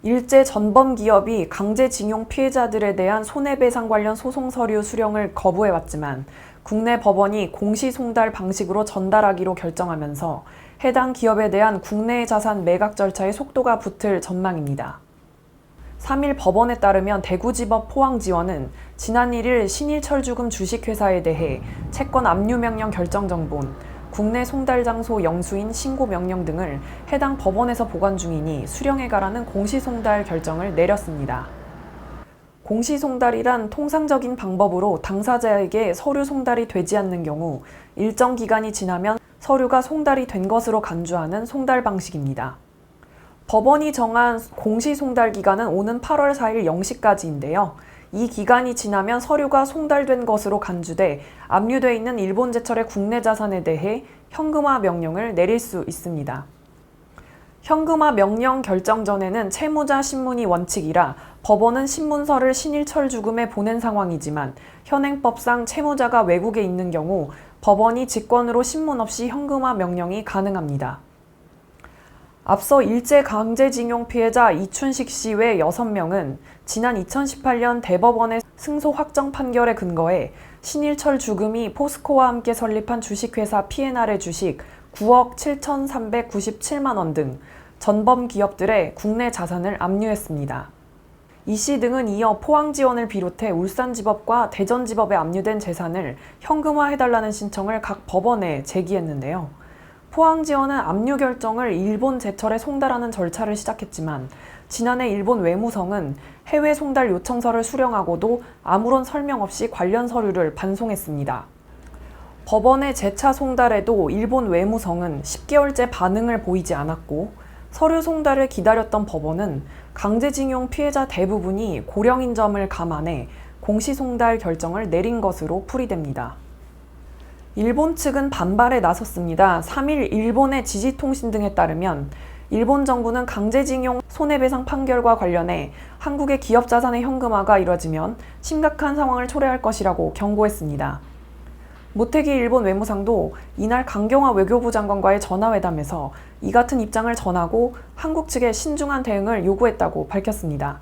일제 전범 기업이 강제징용 피해자들에 대한 손해배상 관련 소송 서류 수령을 거부해왔지만 국내 법원이 공시송달 방식으로 전달하기로 결정하면서 해당 기업에 대한 국내 자산 매각 절차의 속도가 붙을 전망입니다. 3일 법원에 따르면 대구지법 포항지원은 지난 1일 신일철주금 주식회사에 대해 채권 압류명령 결정정본, 국내 송달 장소 영수인 신고명령 등을 해당 법원에서 보관 중이니 수령해가라는 공시송달 결정을 내렸습니다. 공시송달이란 통상적인 방법으로 당사자에게 서류 송달이 되지 않는 경우 일정 기간이 지나면 서류가 송달이 된 것으로 간주하는 송달 방식입니다. 법원이 정한 공시송달 기간은 오는 8월 4일 0시까지인데요. 이 기간이 지나면 서류가 송달된 것으로 간주돼 압류돼 있는 일본제철의 국내 자산에 대해 현금화 명령을 내릴 수 있습니다. 현금화 명령 결정 전에는 채무자 신문이 원칙이라 법원은 신문서를 신일철주금에 보낸 상황이지만 현행법상 채무자가 외국에 있는 경우 법원이 직권으로 신문 없이 현금화 명령이 가능합니다. 앞서 일제 강제징용 피해자 이춘식 씨 외 6명은 지난 2018년 대법원의 승소 확정 판결에 근거해 신일철주금이 포스코와 함께 설립한 주식회사 P&R의 주식 9억 7,397만 원 등 전범 기업들의 국내 자산을 압류했습니다. 이 씨 등은 이어 포항지원을 비롯해 울산지법과 대전지법에 압류된 재산을 현금화해달라는 신청을 각 법원에 제기했는데요. 포항지원은 압류 결정을 일본 제철에 송달하는 절차를 시작했지만 지난해 일본 외무성은 해외 송달 요청서를 수령하고도 아무런 설명 없이 관련 서류를 반송했습니다. 법원의 재차 송달에도 일본 외무성은 10개월째 반응을 보이지 않았고 서류 송달을 기다렸던 법원은 강제징용 피해자 대부분이 고령인 점을 감안해 공시송달 결정을 내린 것으로 풀이됩니다. 일본 측은 반발에 나섰습니다. 3일 일본의 지지통신 등에 따르면 일본 정부는 강제징용 손해배상 판결과 관련해 한국의 기업 자산의 현금화가 이뤄지면 심각한 상황을 초래할 것이라고 경고했습니다. 모태기 일본 외무상도 이날 강경화 외교부 장관과의 전화회담에서 이 같은 입장을 전하고 한국 측에 신중한 대응을 요구했다고 밝혔습니다.